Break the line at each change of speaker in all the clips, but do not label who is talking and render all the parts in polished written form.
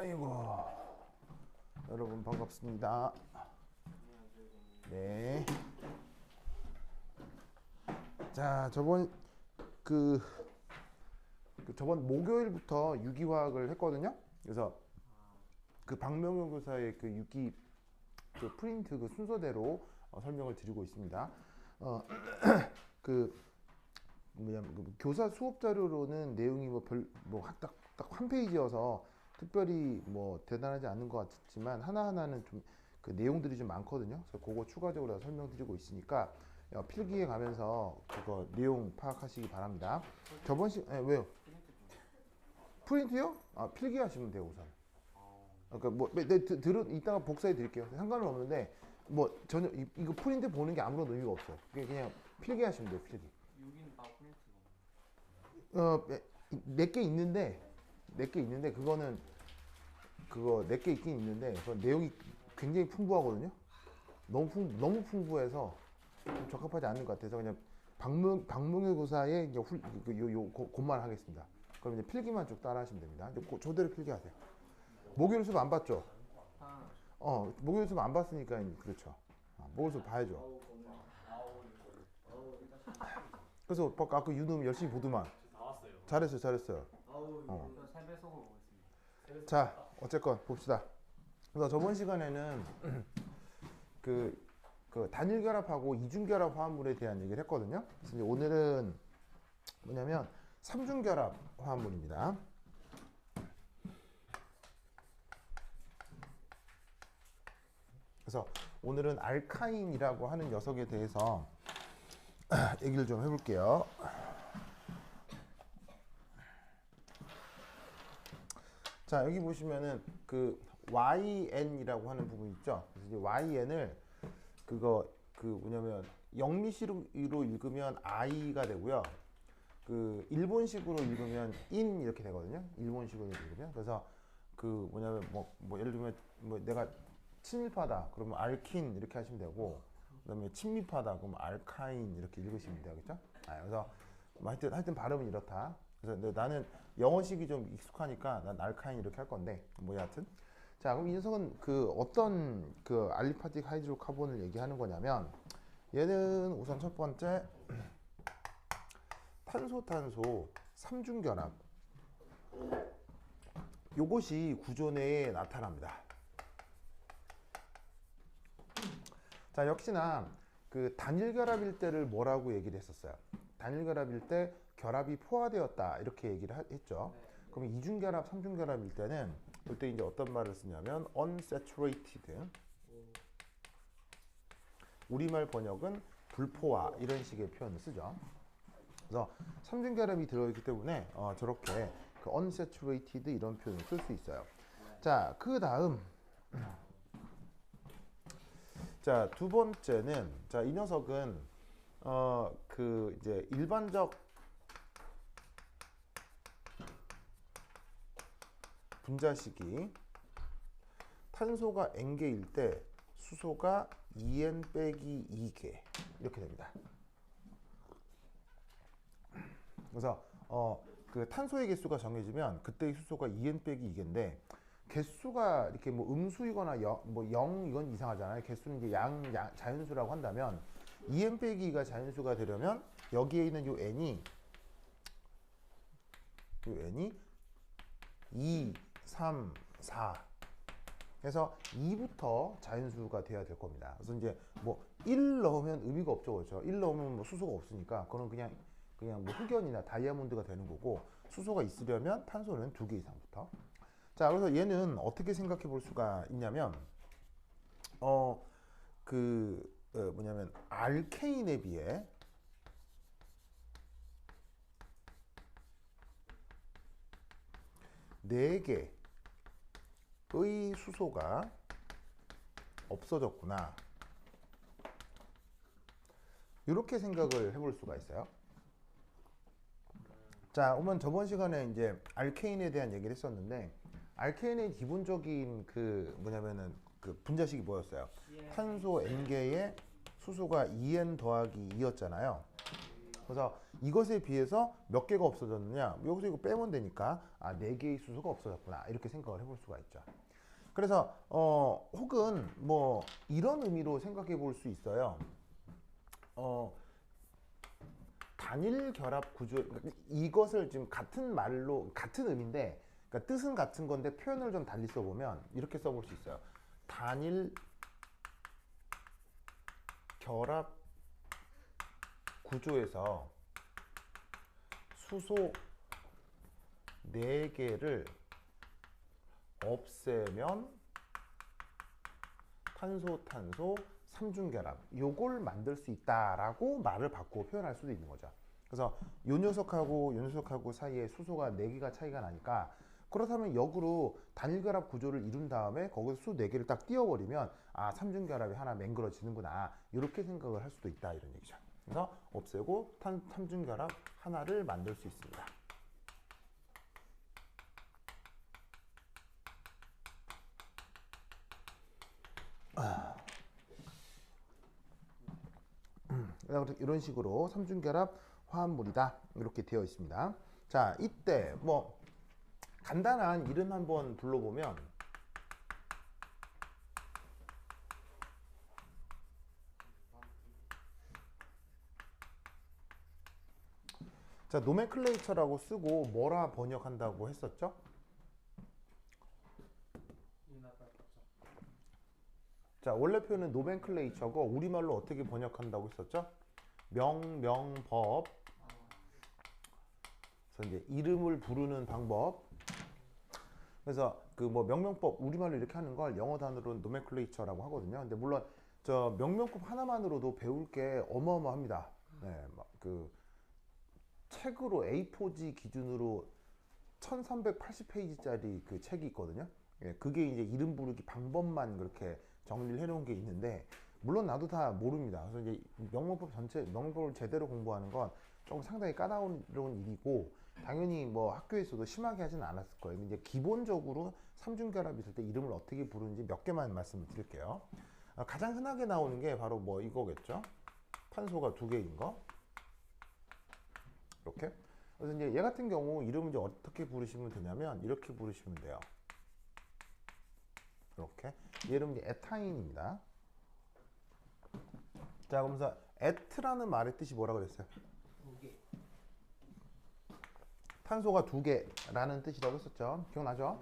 아이고, 여러분 반갑습니다. 네. 자, 저번 목요일부터 유기화학을 했거든요. 그래서 그 박명용 교사의 그 유기 그 프린트 그 순서대로 설명을 드리고 있습니다. 그 뭐냐면 그 교사 수업 자료로는 내용이 딱 한 페이지여서 특별히 뭐 대단하지 않은 것 같지만 하나하나는 좀 그 내용들이 좀 많거든요. 그래서 그거 추가적으로 설명드리고 있으니까 필기에 가면서 그거 내용 파악하시기 바랍니다. 왜요? 프린트요? 필기하시면 돼요 우선. 그러니까 이따가 복사해 드릴게요. 상관은 없는데 뭐 전혀 이거 프린트 보는 게 아무런 의미가 없어요. 그냥 필기하시면 돼요. 필기.
여기는 다 프린트가.
몇 개 있는데 그거는 그거 몇 개 있긴 있는데 그 내용이 굉장히 풍부하거든요. 너무 풍부해서 좀 적합하지 않는 것 같아서 그냥 박명의 교사의 이제 그것만 하겠습니다. 그럼 이제 필기만 쭉 따라하시면 됩니다. 이제 저대로 필기하세요. 목요일 수업 안 봤죠? 목요일 수업 안 봤으니까 그렇죠. 목요일 수업 봐야죠. 그래서 아까 유놈 열심히 보더만.
나왔어요.
잘했어요.
이거 3배속으로 보겠습니다.
자, 어쨌건 봅시다. 그래서 저번 시간에는 그 단일 결합하고 이중 결합 화합물에 대한 얘기를 했거든요. 그래서 이제 오늘은 뭐냐면 삼중 결합 화합물입니다. 그래서 오늘은 알카인이라고 하는 녀석에 대해서 얘기를 좀 해볼게요. 자, 여기 보시면은 그 YN이라고 하는 부분 있죠. 그래서 이제 YN을 뭐냐면 영미식으로 읽으면 I가 되고요. 그 일본식으로 읽으면 인 이렇게 되거든요. 일본식으로 읽으면. 그래서 그 뭐냐면 뭐 예를 들면 뭐 내가 친밀하다 그러면 알킨 이렇게 하시면 되고, 그다음에 친밀하다 그러면 알카인 이렇게 읽으시면 되겠죠. 그래서 하여튼 발음은 이렇다. 그래서 나는 영어식이 좀 익숙하니까 난 알카인 이렇게 할 건데 뭐 여하튼. 자, 그럼 이 녀석은 그 어떤 그 알리파틱 하이드로카본을 얘기하는 거냐면, 얘는 우선 첫 번째 탄소 삼중 결합, 요것이 구조 내에 나타납니다. 자, 역시나 그 단일 결합일 때를 뭐라고 얘기를 했었어요? 단일 결합일 때 결합이 포화되었다 이렇게 얘기를 했죠. 그럼 이중 결합, 삼중 결합일 때는 그때 이제 어떤 말을 쓰냐면 unsaturated, 우리말 번역은 불포화 이런 식의 표현을 쓰죠. 그래서 삼중 결합이 들어있기 때문에 저렇게 그 unsaturated 이런 표현을 쓸 수 있어요. 자, 그 다음 자, 두 번째는 자, 이 녀석은 그 이제 일반적 분자식이 탄소가 N개일 때 수소가 2N 빼기 2개 이렇게 됩니다. 그래서 그 탄소의 개수가 정해지면 그때의 수소가 2N 빼기 2개인데, 개수가 이렇게 뭐 음수이거나 0 이건 이상하잖아요. 개수는 이제 자연수라고 한다면 2N 빼기 2가 자연수가 되려면 여기에 있는 요 N이 2, 3, 4 해서 2부터 자연수가 돼야 될 겁니다. 그래서 이제 뭐 1 넣으면 의미가 없죠. 그렇죠? 1 넣으면 뭐 수소가 없으니까 그건 그냥 뭐 흑연이나 다이아몬드가 되는 거고, 수소가 있으려면 탄소는 2개 이상부터. 자, 그래서 얘는 어떻게 생각해 볼 수가 있냐면 뭐냐면 알케인에 비해 네 개의 수소가 없어졌구나, 이렇게 생각을 해볼 수가 있어요. 자, 그러면 저번 시간에 이제 알케인에 대한 얘기를 했었는데, 알케인의 기본적인 그 뭐냐면은 그 분자식이 뭐였어요? 탄소 N개에 수소가 2N 더하기 2였잖아요. 그래서 이것에 비해서 몇 개가 없어졌느냐? 여기서 이거 빼면 되니까 아, 4개의 수소가 없어졌구나. 이렇게 생각을 해볼 수가 있죠. 그래서 혹은 뭐 이런 의미로 생각해 볼 수 있어요. 단일 결합 구조, 그러니까 이것을 지금 같은 말로 같은 의미인데, 그러니까 뜻은 같은 건데 표현을 좀 달리 써보면 이렇게 써볼 수 있어요. 단일 결합 구조에서 수소 4개를 없애면 탄소 삼중결합 요걸 만들 수 있다라고 말을 바꾸고 표현할 수도 있는 거죠. 그래서 요 녀석하고 사이에 수소가 4개가 차이가 나니까, 그렇다면 역으로 단일결합 구조를 이룬 다음에 거기서 수 4개를 딱 띄워버리면 아, 삼중결합이 하나 맹그러지는구나, 이렇게 생각을 할 수도 있다, 이런 얘기죠. 그래서 없애고 삼중결합 하나를 만들 수 있습니다. 이런 식으로 삼중결합 화합물이다, 이렇게 되어 있습니다. 자, 이때 뭐 간단한 이름 한번 불러보면, 자, 노멘클레이처라고 쓰고 뭐라 번역한다고 했었죠? 자, 원래 표현은 노멘클레이처고 우리말로 어떻게 번역한다고 했었죠? 명법. 그래서 이제 이름을 부르는 방법. 그래서 그 뭐 명명법, 우리말로 이렇게 하는 걸 영어 단어로는 노멘클레이처라고 하거든요. 근데 물론 저 명명법 하나만으로도 배울 게 어마어마합니다. 네, 막 그 책으로 A4지 기준으로 1380페이지짜리 그 책이 있거든요. 예, 그게 이제 이름 부르기 방법만 그렇게 정리를 해놓은 게 있는데, 물론 나도 다 모릅니다. 그래서 이제 명문법을 제대로 공부하는 건 조금 상당히 까다로운 일이고, 당연히 뭐 학교에서도 심하게 하지는 않았을 거예요. 근데 이제 기본적으로 삼중결합이 있을 때 이름을 어떻게 부르는지 몇 개만 말씀을 드릴게요. 가장 흔하게 나오는 게 바로 뭐 이거겠죠. 탄소가 2개인 거. 이렇게. 그래서 이제 얘 같은 경우 이름을 이제 어떻게 부르시면 되냐면 이렇게 부르시면 돼요. 이렇게. 얘 이름은 이제 에타인입니다. 자, 그러면서 에트라는 말의 뜻이 뭐라 그랬어요?
2개.
탄소가 2개라는 뜻이라고 했었죠. 기억나죠?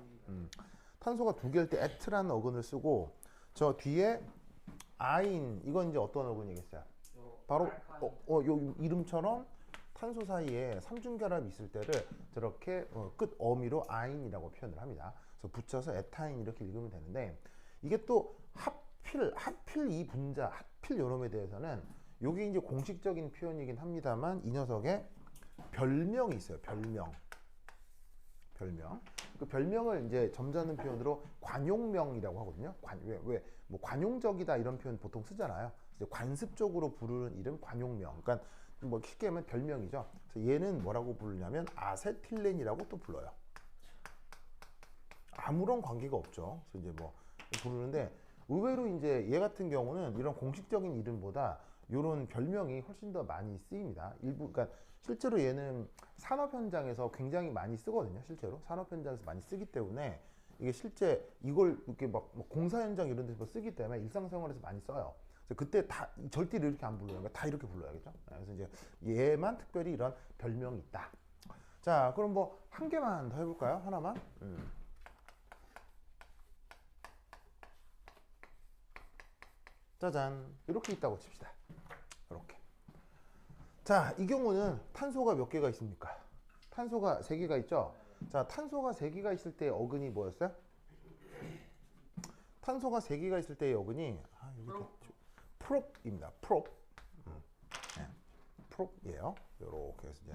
탄소가 2개일 때 에트라는 어근을 쓰고, 저 뒤에 아인, 이건 이제 어떤 어근이겠어요? 바로 요 이름처럼 탄소 사이에 삼중결합이 있을 때를 저렇게 끝 어미로 아인이라고 표현을 합니다. 그래서 붙여서 에타인 이렇게 읽으면 되는데, 이게 또 하필 이 분자, 하필 요놈에 대해서는 요게 이제 공식적인 표현이긴 합니다만, 이 녀석의 별명이 있어요. 별명. 그 별명을 이제 점잖은 표현으로 관용명이라고 하거든요. 뭐 관용적이다 이런 표현 보통 쓰잖아요. 이제 관습적으로 부르는 이름 관용명. 그러니까 뭐 쉽게 하면 별명이죠. 그래서 얘는 뭐라고 부르냐면 아세틸렌이라고 또 불러요. 아무런 관계가 없죠. 그래서 이제 뭐 부르는데, 의외로 이제 얘 같은 경우는 이런 공식적인 이름보다 이런 별명이 훨씬 더 많이 쓰입니다. 그러니까 실제로 얘는 산업 현장에서 굉장히 많이 쓰거든요. 실제로 산업 현장에서 많이 쓰기 때문에, 이게 실제 이걸 이렇게 막 공사 현장 이런 데서 쓰기 때문에 일상생활에서 많이 써요. 그래서 그때 다 절대 이렇게 안 불러요. 다 이렇게 불러야겠죠. 그래서 이제 얘만 특별히 이런 별명이 있다. 자, 그럼 뭐 한 개만 더 해볼까요? 하나만. 짜잔, 이렇게 있다고 칩시다. 이렇게. 자, 이 경우는 탄소가 몇 개가 있습니까? 탄소가 3개가 있죠. 자, 탄소가 3개가 있을 때 어근이 뭐였어요? 탄소가 3개가 있을 때의 어근이 프롭입니다. 프롭. 네. 프롭이에요. 이렇게 해서 이제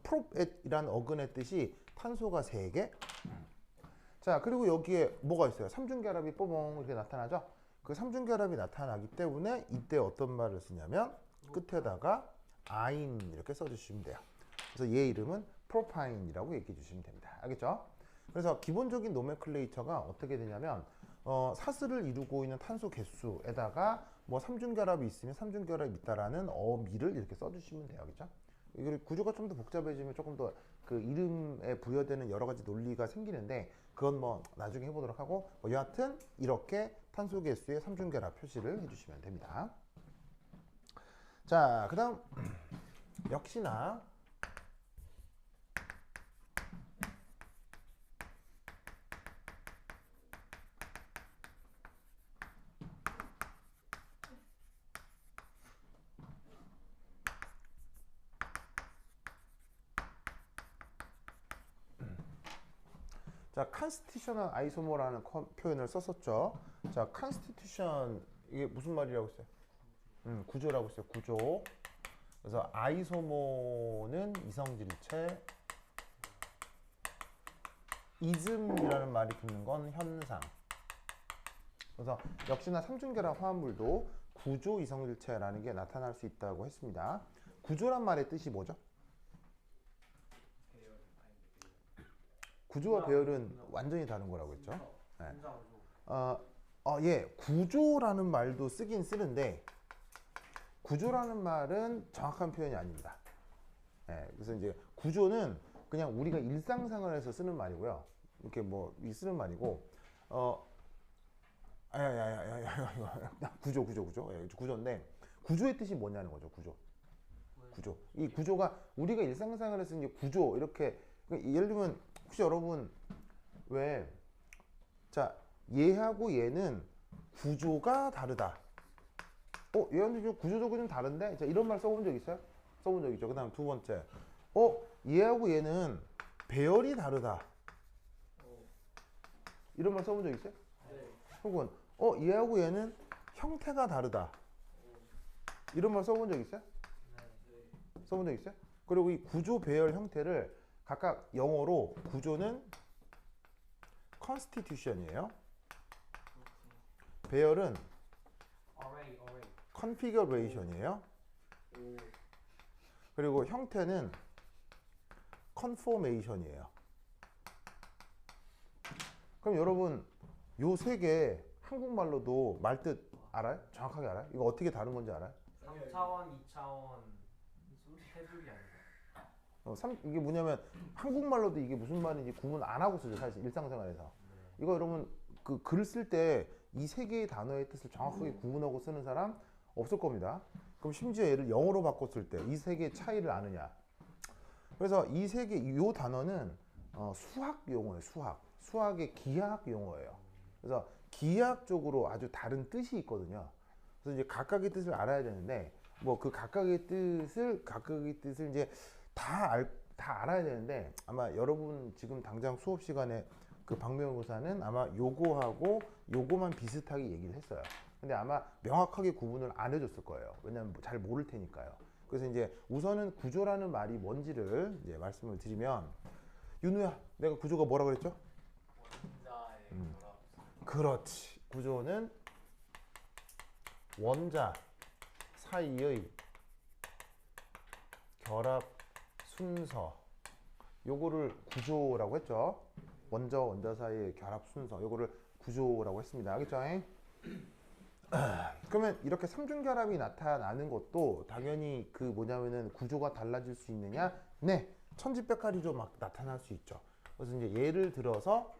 프롭이라는 어근의 뜻이 탄소가 3개. 자, 그리고 여기에 뭐가 있어요? 삼중결합이 뽀봉 이렇게 나타나죠. 그 삼중결합이 나타나기 때문에 이때 어떤 말을 쓰냐면 끝에다가 아인 이렇게 써주시면 돼요. 그래서 얘 이름은 프로파인이라고 얘기해 주시면 됩니다. 알겠죠? 그래서 기본적인 노멘클레이처가 어떻게 되냐면 사슬을 이루고 있는 탄소 개수에다가 뭐 삼중결합이 있으면 삼중결합이 있다라는 어미를 이렇게 써주시면 돼요. 알겠죠? 이게 구조가 좀 더 복잡해지면 조금 더 그 이름에 부여되는 여러 가지 논리가 생기는데 그건 뭐 나중에 해보도록 하고 뭐 여하튼 이렇게 탄소 개수의 삼중결합 표시를 해주시면 됩니다. 자, 그다음 역시나 자, constitutional isomer라는 표현을 썼었죠. 자, constitution 이게 무슨 말이라고 했어요? 구조라고 했어요. 구조. 그래서 아이소모는 이성질체, ism이라는 말이 붙는 건 현상. 그래서 역시나 삼중결합 화합물도 구조 이성질체라는 게 나타날 수 있다고 했습니다. 구조란 말의 뜻이 뭐죠? 구조와 배열은 완전히 다른 거라고 했죠. 네. 예, 구조라는 말도 쓰긴 쓰는데 구조라는 말은 정확한 표현이 아닙니다. 예, 그래서 이제 구조는 그냥 우리가 일상생활에서 쓰는 말이고요. 이렇게 뭐 쓰는 말이고 구조. 예, 구조인데 구조의 뜻이 뭐냐는 거죠. 구조. 이 구조가 우리가 일상생활에서 이제 구조 이렇게 예를 들면 혹시 여러분 왜 자 얘하고 얘는 구조가 다르다. 얘는 구조적으로 좀 다른데? 자, 이런 말 써본 적 있어요? 써본 적 있죠. 그 다음 두 번째. 얘하고 얘는 배열이 다르다. 이런 말 써본 적 있어요?
네.
혹은, 얘하고 얘는 형태가 다르다. 이런 말 써본 적 있어요?
네.
써본 적 있어요? 그리고 이 구조, 배열, 형태를 각각 영어로 구조는 constitution이에요. 배열은
array.
configuration이에요. 그리고 형태는 conformation이에요. 그럼 여러분 요 세 개 한국말로도 말뜻 알아요? 정확하게 알아요? 이거 어떻게 다른 건지 알아요?
3차원, 2차원 테두리 아닌가?
이게 뭐냐면 한국말로도 이게 무슨 말인지 구분 안 하고 쓰죠. 사실 일상생활에서. 이거 여러분 그 글을 쓸 때 이 세 개의 단어의 뜻을 정확하게 구분하고 쓰는 사람 없을 겁니다. 그럼 심지어 얘를 영어로 바꿨을 때 이 세 개의 차이를 아느냐? 그래서 이 세 개, 이 단어는 수학 용어예요. 수학의 기하학 용어예요. 그래서 기하학적으로 아주 다른 뜻이 있거든요. 그래서 이제 각각의 뜻을 알아야 되는데 뭐 그 각각의 뜻을 이제 다 알아야 되는데 아마 여러분 지금 당장 수업 시간에 그 박명호사는 아마 요거하고 요거만 비슷하게 얘기를 했어요. 근데 아마 명확하게 구분을 안 해줬을 거예요. 왜냐면 잘 모를 테니까요. 그래서 이제 우선은 구조라는 말이 뭔지를 이제 말씀을 드리면 윤우야, 내가 구조가 뭐라 그랬죠?
원자의 결합.
그렇지. 구조는 원자 사이의 결합 순서. 요거를 구조라고 했죠. 원자 사이의 결합 순서. 요거를 구조라고 했습니다. 알겠죠? 그러면 이렇게 삼중결합이 나타나는 것도 당연히 그 뭐냐면은 구조가 달라질 수 있느냐? 네. 천지백화리로 막 나타날 수 있죠. 그래서 이제 예를 들어서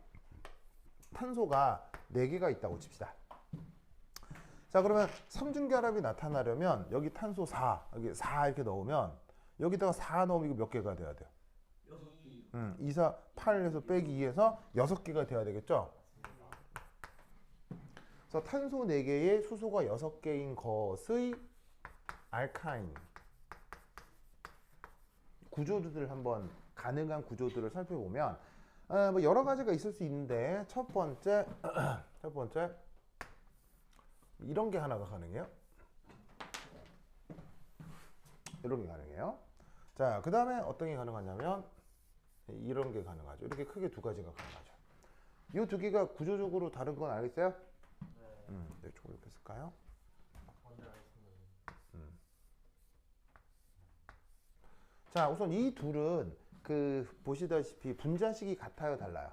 탄소가 4개가 있다고 칩시다. 자, 그러면 삼중결합이 나타나려면 여기 탄소 4, 여기 4 이렇게 넣으면 여기다가 4 넣으면 이거 몇 개가 돼야 돼요? 2, 4, 8에서 빼기 2에서 6개가 돼야 되겠죠? 그래서 탄소 4개에 수소가 6개인 것의 알카인 구조들을 한번 가능한 구조들을 살펴보면 뭐 여러 가지가 있을 수 있는데 첫 번째 이런 게 하나가 가능해요. 이런 게 가능해요. 자, 그 다음에 어떤 게 가능하냐면 이런 게 가능하죠. 이렇게 크게 두 가지가 가능하죠. 이 두 개가 구조적으로 다른 건 알겠어요? 네, 조금 이렇게 쓸까요?
먼저 알겠습니다.
자, 우선 이 둘은 그 보시다시피 분자식이 같아요, 달라요?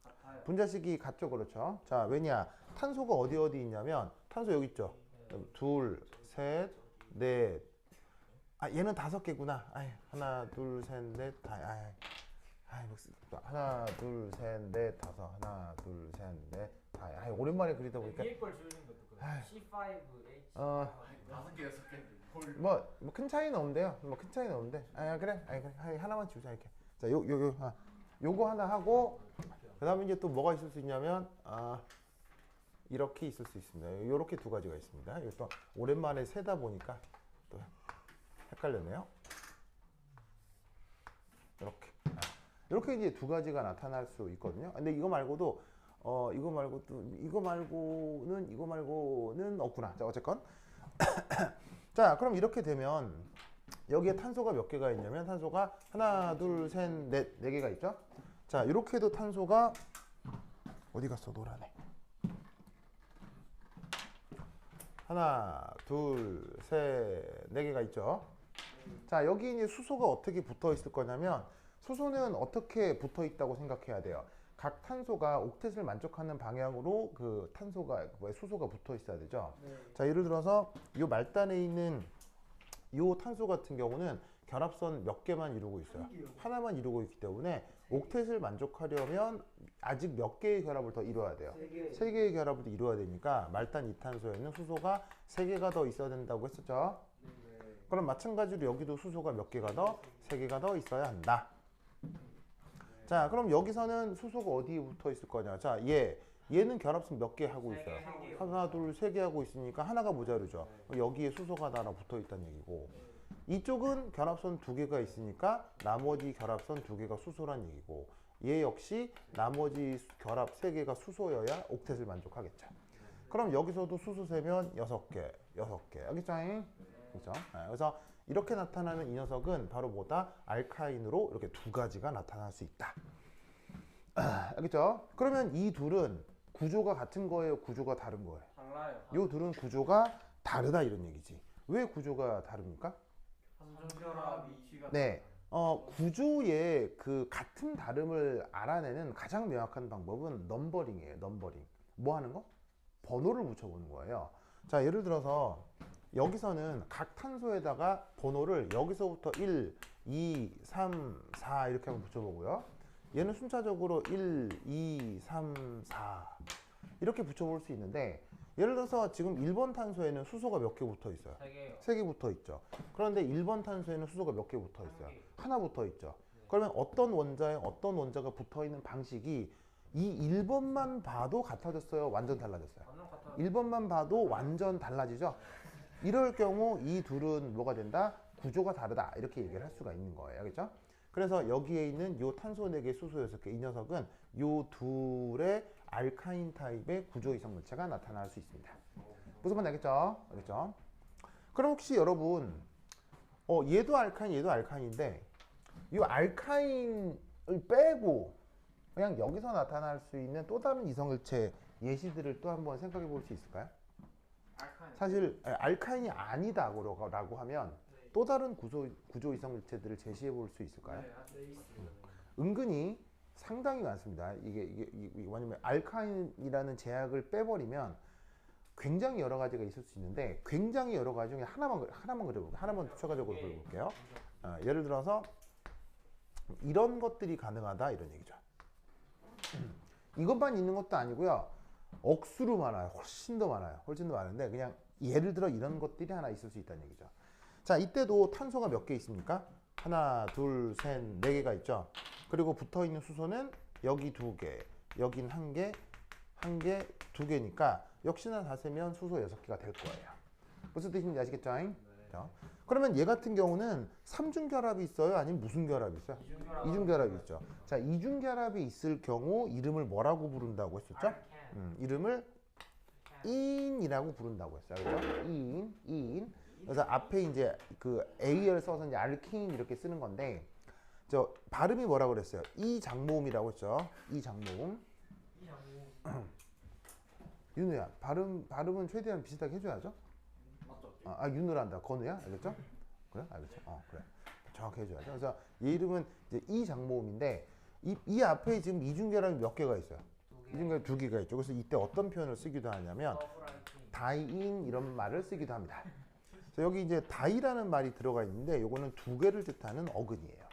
같아요.
분자식이 같죠, 그렇죠? 자, 왜냐? 탄소가 어디 있냐면 탄소 여기 있죠. 둘, 셋, 넷, 아 얘는 5개구나. 아이, 하나 둘 셋 넷 다. 아이 하나 둘 셋 넷 다섯. 하나 둘 셋 넷 다. 아이 오랜만에 그리다 보니까
위에 걸 지우는 것도 그래.
아이.
C5H.
어.
5개 6개인데 뭘?
뭐 큰 차이는 없는데요. 뭐 큰 차이는 없는데. 아 그래. 그래. 하나만 지우자 이렇게. 자 요거 하나 하고 그다음에 이제 또 뭐가 있을 수 있냐면 이렇게 있을 수 있습니다. 이렇게 두 가지가 있습니다. 이거 또 오랜만에 세다 보니까 또 헷갈렸네요. 이렇게 이제 두 가지가 나타날 수 있거든요. 근데 이거 말고도 이거 말고는 없구나. 자 어쨌건 자 그럼 이렇게 되면 여기에 탄소가 몇 개가 있냐면 탄소가 하나 둘 셋 넷 4개가 있죠. 자 이렇게도 탄소가 어디 갔어 노란에 하나 둘 셋 4개가 있죠. 자 여기 이제 수소가 어떻게 붙어 있을 거냐면 수소는 어떻게 붙어 있다고 생각해야 돼요. 각 탄소가 옥텟을 만족하는 방향으로 그 탄소가 수소가 붙어 있어야 되죠.
네.
자 예를 들어서 이 말단에 있는 이 탄소 같은 경우는 결합선 몇 개만 이루고 있어요. 하나만 이루고 있기 때문에 옥텟을 만족하려면 아직 몇 개의 결합을 더 이루어야 돼요. 3개의 결합을 더 이루어야 되니까 말단 2탄소에는 수소가 3개가 더 있어야 된다고 했었죠. 그럼 마찬가지로 여기도 수소가 몇 개가 더? 3개가 더 있어야 한다. 자 그럼 여기서는 수소가 어디에 붙어 있을 거냐. 자 얘는 결합선 몇 개 하고 있어요. 하나 둘 3개 하고 있으니까 하나가 모자르죠. 여기에 수소가 하나 붙어 있다는 얘기고 이쪽은 결합선 2개가 있으니까 나머지 결합선 2개가 수소란 얘기고 얘 역시 나머지 결합 3개가 수소여야 옥텟을 만족하겠죠. 그럼 여기서도 수소 세면 6개 알겠죠? 그렇죠? 그래서 이렇게 나타나는 이 녀석은 바로 뭐다? 알카인으로 이렇게 두 가지가 나타날 수 있다. 알겠죠? 그러면 이 둘은 구조가 같은 거예요? 구조가 다른 거예요?
달라요.
이 둘은 구조가 다르다 이런 얘기지. 왜 구조가 다릅니까?
한전결합 위치가
네. 구조의 그 같은 다름을 알아내는 가장 명확한 방법은 넘버링이에요. 넘버링. 뭐 하는 거? 번호를 붙여보는 거예요. 자, 예를 들어서 여기서는 각 탄소에다가 번호를 여기서부터 1, 2, 3, 4 이렇게 한번 붙여보고요. 얘는 순차적으로 1, 2, 3, 4 이렇게 붙여볼 수 있는데 예를 들어서 지금 1번 탄소에는 수소가 몇 개 붙어 있어요?
3개요.
3개 붙어 있죠. 그런데 1번 탄소에는 수소가 몇 개 붙어 있어요?
1개.
하나 붙어 있죠. 그러면 어떤 원자에 어떤 원자가 붙어 있는 방식이 이 1번만 봐도 같아졌어요? 완전 달라졌어요?
완전 같아요.
1번만 봐도 완전 달라지죠? 이럴 경우 이 둘은 뭐가 된다? 구조가 다르다. 이렇게 얘기를 할 수가 있는 거예요. 알겠죠? 그래서 여기에 있는 요 탄소 4개, 수소 6개 이 녀석은 요 둘의 알카인 타입의 구조 이성 물체가 나타날 수 있습니다. 무슨 말인지 알겠죠? 알겠죠? 그럼 혹시 여러분 얘도 알카인, 얘도 알카인인데 이 알카인을 빼고 그냥 여기서 나타날 수 있는 또 다른 이성물체 예시들을 또 한번 생각해 볼 수 있을까요?
알카인.
사실 알카인이 아니다라고 하면 또 다른 구조 이성물체들을 제시해 볼 수 있을까요?
네, 있어요.
은근히 상당히 많습니다. 이게 왜냐면 알카인이라는 제약을 빼버리면 굉장히 여러 가지가 있을 수 있는데 굉장히 여러 가지 중에 하나만 그려볼게요. 하나만 추가적으로 그려볼게요. 예를 들어서 이런 것들이 가능하다 이런 얘기죠. 이것만 있는 것도 아니고요. 억수로 많아요. 훨씬 더 많아요. 훨씬 더 많은데 그냥 예를 들어 이런 것들이 하나 있을 수 있다는 얘기죠. 자, 이때도 탄소가 몇 개 있습니까? 하나, 둘, 셋, 4개가 있죠. 그리고 붙어있는 수소는 여기 2개, 여긴 1개, 1개, 2개니까 역시나 다 세면 수소 6개가 될 거예요. 무슨 뜻인지 아시겠죠?
네.
자, 그러면 얘 같은 경우는 삼중결합이 있어요? 아니면 무슨 결합이 있어요? 이중결합이 있죠. 자, 이중결합이 있을 경우 이름을 뭐라고 부른다고 했었죠? 이름을 인이라고 부른다고 했어요. 그렇죠? 인. 그래서 앞에 이제 그 AR 써서 이제 알킨 이렇게 쓰는 건데 저 발음이 뭐라 그랬어요? 이장모음이라고 했죠. 이장모음. 윤우야, 발음은 최대한 비슷하게 해줘야죠.
맞죠?
윤우란다. 건우야, 알겠죠? 그래, 알겠죠? 그래. 정확히 해줘야죠. 그래서 얘 이름은 이제 이장모음인데 이 앞에 지금 이중결합이 몇 개가 있어요? 이중결합 2개가 있죠. 그래서 이때 어떤 표현을 쓰기도 하냐면 다이인 이런 말을 쓰기도 합니다. 그래서 여기 이제 다이라는 말이 들어가 있는데 요거는 두 개를 뜻하는 어근이에요.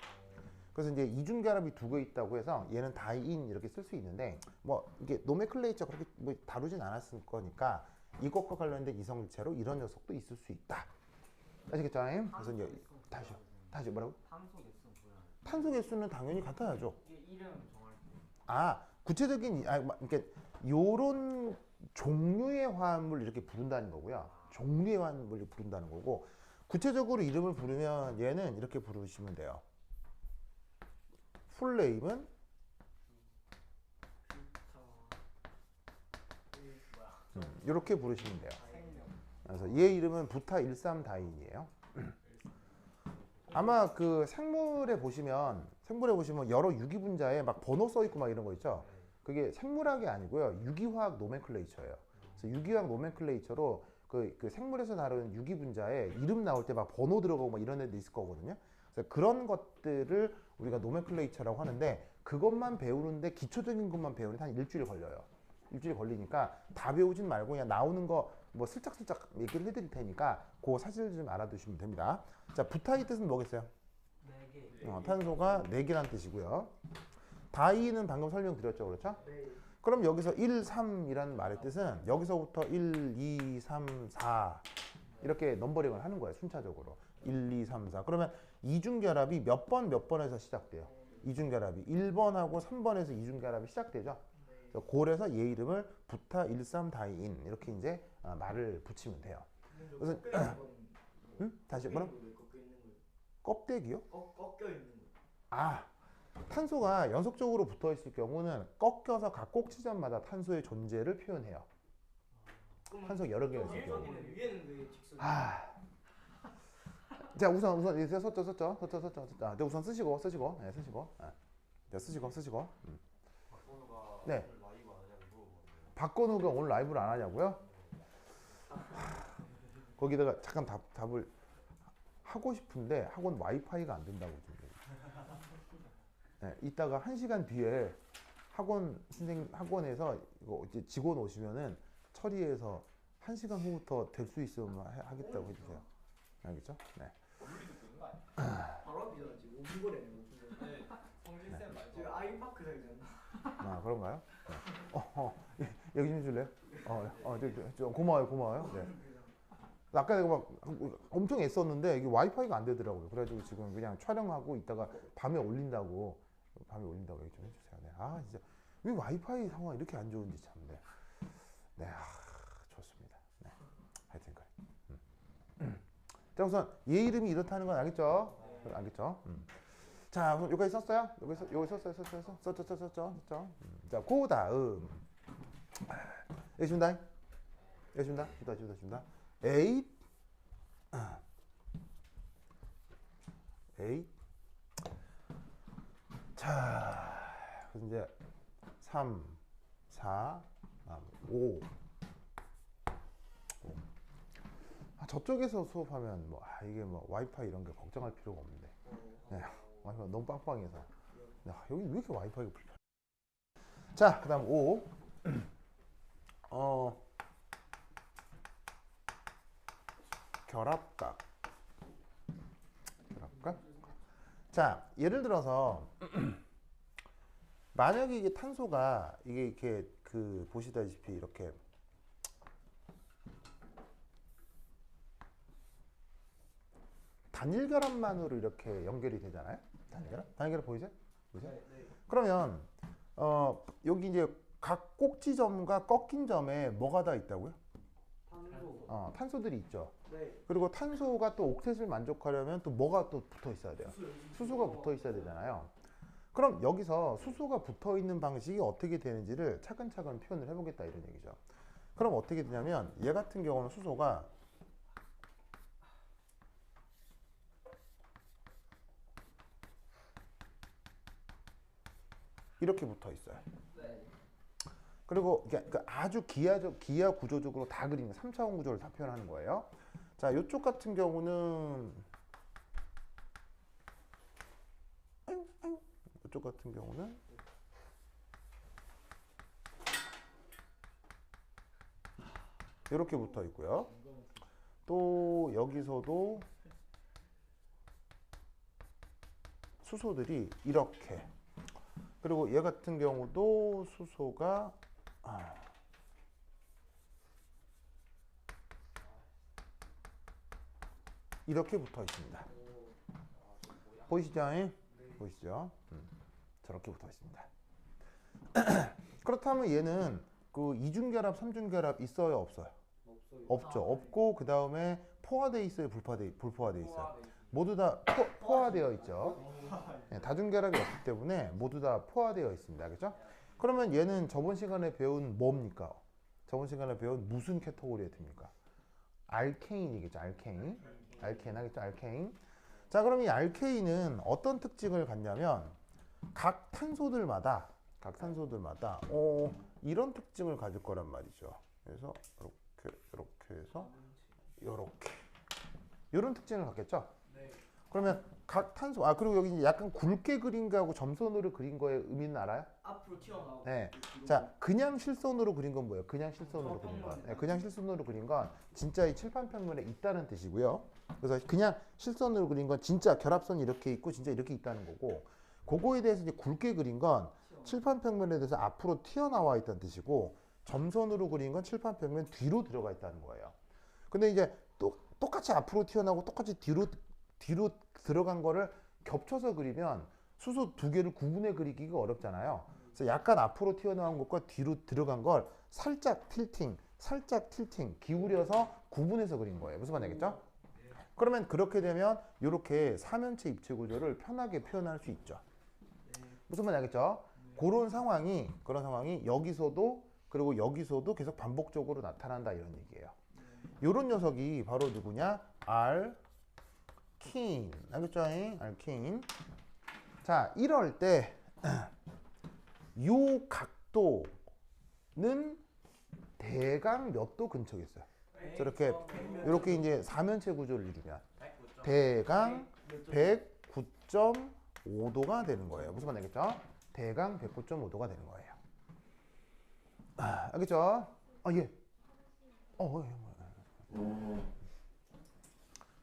그래서 이제 이중결합이 두 개 있다고 해서 얘는 다이인 이렇게 쓸 수 있는데 뭐 이게 노메클레이처 그렇게 뭐 다루진 않았을 거니까 이것과 관련된 이성질체로 이런 녀석도 있을 수 있다. 아시겠죠? 그래서 이제 다시 뭐라고?
탄소 개수 구현할
탄소 개수는 당연히 같아야죠.
때 이름 정할 때
구체적인 이렇게 요런 종류의 화합물 이렇게 부른다는 거고요. 종류의 화합물을 부른다는 거고 구체적으로 이름을 부르면 얘는 이렇게 부르시면 돼요. 풀네임은 이렇게 부르시면 돼요. 그래서 얘 이름은 부타 13다인이에요. 아마 그 생물에 보시면 여러 유기분자에 막 번호 써 있고 막 이런 거 있죠. 그게 생물학이 아니고요. 유기화학 노멘클레이처예요. 그래서 유기화학 노멘클레이처로 그 생물에서 다루는 유기분자에 이름 나올 때 막 번호 들어가고 막 이런 애도 있을 거거든요. 그래서 그런 것들을 우리가 노멘클레이처라고 하는데 그것만 배우는데 기초적인 것만 배우는데 한 일주일 걸려요. 일주일 걸리니까 다 배우진 말고 그냥 나오는 거 뭐 슬쩍슬쩍 얘기를 해드릴 테니까 그 사실 좀 알아두시면 됩니다. 자, 부타의 뜻은 뭐겠어요?
4개.
탄소가 4개란 뜻이고요. 다이는 방금 설명드렸죠, 그렇죠?
네.
그럼 여기서 1, 3이라는 말의 뜻은 여기서부터 1, 2, 3, 4 이렇게 넘버링을 하는 거예요, 순차적으로. 1, 2, 3, 4. 그러면 이중결합이 몇 번에서 시작돼요? 이중결합이 1번하고 3번에서 이중결합이 시작되죠. 그래서 그래서 얘 이름을 부타 13다이인 이렇게 이제 말을 붙이면 돼요. 그래서 다시 뭐라? 껍데기요?
꺾여 있는 거.
탄소가 연속적으로 붙어 있을 경우는 꺾여서 각 꼭지점마다 탄소의 존재를 표현해요. 탄소 여러 개가 있을 경우.
위에는 왜 직선?
자, 우선 이제 썼죠. 자, 우선 쓰시고. 네, 쓰시고.
박건우가
네.
오늘 라이브 안 하냐고 물어보는데.
박건우가 오늘 라이브를 안 하냐고요? 거기다가 잠깐 답을 하고 싶은데 학원 와이파이가 안 된다고 지금. 네, 이따가 1시간 뒤에 학원에서 이거 이제 직원 오시면은 처리해서 1시간 후부터 될 수 있으면 하겠다고 해주세요. 알겠죠? 네.
바로 앞이잖아 지금 5분거리네 5분거리. 성진쌤 말고 지금 아이파크장이잖아.
그런가요? 네. 여기 좀 줄래요? 고마워요. 네. 아까 내가 막 엄청 애썼는데 이게 와이파이가 안 되더라고요. 그래가지고 지금 그냥 촬영하고 이따가 밤에 올린다고 얘기 좀 해주세요. 네. 진짜 왜 와이파이 상황 이렇게 안 좋은지 참. 네. 좋습니다. 네. 하여튼 그래. 자, 우선 얘 이름이 이렇다는 건 알겠죠? 알겠죠? 자, 그럼 여기까지 썼어요? 여기 썼죠? 자, 그 다음. 읽습니다. 에잇. 자, 그래서 이제 3, 4, 5. 저쪽에서 수업하면 이게 와이파이 이런 게 걱정할 필요가 없는데. 네, 와이파이 너무 빵빵해서. 여기 왜 이렇게 와이파이가 불편해? 자, 그다음 5. 결합각. 자, 예를 들어서 만약에 이게 탄소가 이게 이렇게 보시다시피 이렇게 단일 결합만으로 이렇게 연결이 되잖아요. 단일 결합 보이세요?
네.
그러면 여기 이제 각 꼭지점과 꺾인 점에 뭐가 다 있다고요?
탄소.
탄소들이 있죠.
네.
그리고 탄소가 또 옥텟을 만족하려면 또 뭐가 또 붙어 있어야 돼요? 수소가 붙어 있어야 되잖아요. 그럼 여기서 수소가 붙어 있는 방식이 어떻게 되는지를 차근차근 표현을 해보겠다 이런 얘기죠. 그럼 어떻게 되냐면 얘 같은 경우는 수소가 이렇게 붙어 있어요.
네.
그리고 아주 기하 구조적으로 다 그리는 3차원 구조를 다 표현하는 거예요. 자, 이쪽 같은 경우는 이쪽 같은 경우는 이렇게 붙어 있고요. 또 여기서도 수소들이 이렇게, 그리고 얘 같은 경우도 수소가 이렇게 붙어 있습니다. 보이시죠? 보이시죠? 저렇게 붙어 있습니다. 그렇다면 얘는 그 이중결합, 삼중결합 있어요, 없어요? 없죠. 없고 그 다음에 포화돼 있어요, 불포화돼 있어요? 모두 다 포화되어 있죠. 네, 다중결합이 없기 때문에 모두 다 포화되어 있습니다. 그렇죠? 그러면 얘는 저번 시간에 배운 뭡니까? 저번 시간에 배운 무슨 캐테고리에 듭니까? 알케인이겠죠. 알케인 하겠죠. 알케인. 자, 그럼 이 알케인은 어떤 특징을 갖냐면 각 탄소들마다 이런 특징을 가질 거란 말이죠. 그래서 이렇게 해서 이런 특징을 갖겠죠. 그러면 각 탄소, 그리고 여기 이제 약간 굵게 그린 거하고 점선으로 그린 거의 의미는 알아요?
앞으로 튀어나오고.
네. 자, 그냥 실선으로 그린 건 뭐예요? 그냥 실선으로 그린 건. 네, 그냥 실선으로 그린 건 진짜 이 칠판평면에 있다는 뜻이고요. 그래서 그냥 실선으로 그린 건 진짜 결합선이 이렇게 있고 진짜 이렇게 있다는 거고, 그거에 대해서 이제 굵게 그린 건 칠판평면에 대해서 앞으로 튀어나와 있다는 뜻이고, 점선으로 그린 건 칠판평면 뒤로 들어가 있다는 거예요. 근데 이제 똑같이 앞으로 튀어나오고 똑같이 뒤로 들어간 거를 겹쳐서 그리면 수소 두 개를 구분해 그리기가 어렵잖아요. 그래서 약간 앞으로 튀어나온 것과 뒤로 들어간 걸 살짝 틸팅 기울여서 구분해서 그린 거예요. 무슨 말인지 알겠죠? 그러면 그렇게 되면 이렇게 삼연체 입체 구조를 편하게 표현할 수 있죠. 무슨 말인지 알겠죠? 그런 상황이 여기서도 그리고 여기서도 계속 반복적으로 나타난다 이런 얘기예요. 이런 녀석이 바로 누구냐? 알킨. 알겠죠? 알킨. 자, 이럴 때 요 각도는 대강 몇 도 근처에 있어요. 저렇게 이렇게 이제 삼연체 구조를 이루면 대강 109.5도가 되는 거예요. 무슨 말인지 알겠죠? 대강 109.5도가 되는 거예요. 알겠죠? 예.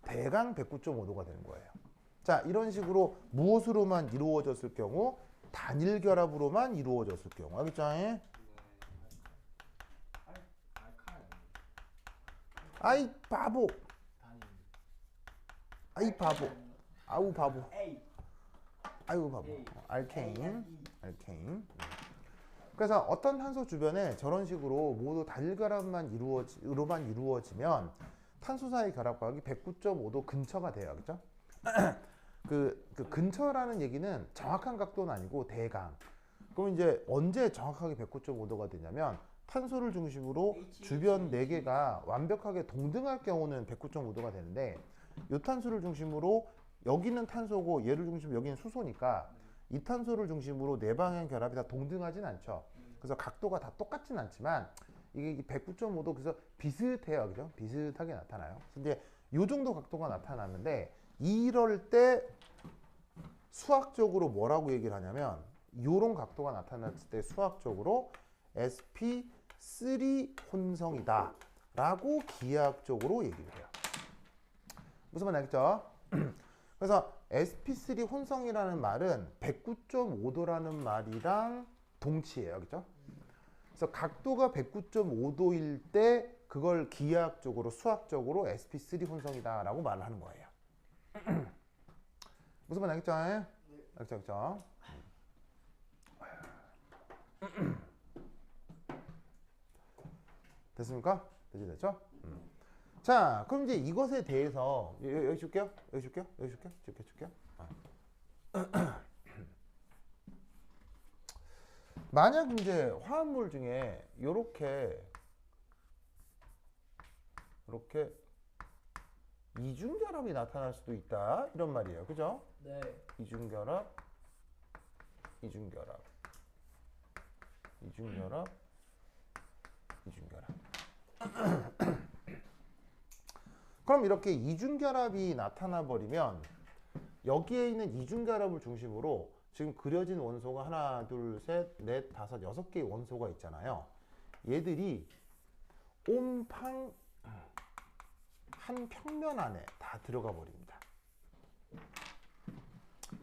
대강 109.5도가 되는 거예요. 자, 이런 식으로 무엇으로만 이루어졌을 경우? 단일 결합으로만 이루어졌을 경우. 알겠죠? 아이 바보. 아이 바보. 아우 바보. 아이고 바보. 알케인. 그래서 어떤 탄소 주변에 저런 식으로 모두 단일 결합만 이루어지면 탄소 사이 결합각이 109.5도 근처가 돼요. 그렇죠? 그 근처라는 얘기는 정확한 각도는 아니고 대강. 그럼 이제 언제 정확하게 109.5도가 되냐면 탄소를 중심으로 주변 4개가 완벽하게 동등할 경우는 109.5도가 되는데, 이 탄소를 중심으로 여기는 탄소고 얘를 중심으로 여기는 수소니까 이 탄소를 중심으로 네 방향 결합이 다 동등하진 않죠. 그래서 각도가 다 똑같진 않지만 이게 109.5도 그래서 비슷해요. 그죠? 비슷하게 나타나요. 근데 이 정도 각도가 나타나는데 이럴 때 수학적으로 뭐라고 얘기를 하냐면 이런 각도가 나타났을 때 수학적으로 sp3 혼성이다 라고 기하학적으로 얘기를 해요. 무슨 말인지 알겠죠? 그래서 sp3 혼성이라는 말은 109.5도라는 말이랑 동치예요. 그죠? 그래서 각도가 109.5도일 때 그걸 기하학적으로 수학적으로 sp3 혼성이다 라고 말을 하는 거예요. 무슨 말 알겠죠? 알겠죠? 됐습니까? 됐죠? 자, 그럼 이제 이것에 대해서 여기 줄게요. 줄게요. 만약 이제 화합물 중에 이렇게 이중결합이 나타날 수도 있다 이런 말이에요. 그죠?
네.
이중결합. 그럼 이렇게 이중결합이 나타나 버리면 여기에 있는 이중결합을 중심으로 지금 그려진 원소가 하나, 둘, 셋, 넷, 다섯, 6개의 원소가 있잖아요. 얘들이 옴팡 한 평면 안에 다 들어가 버립니다.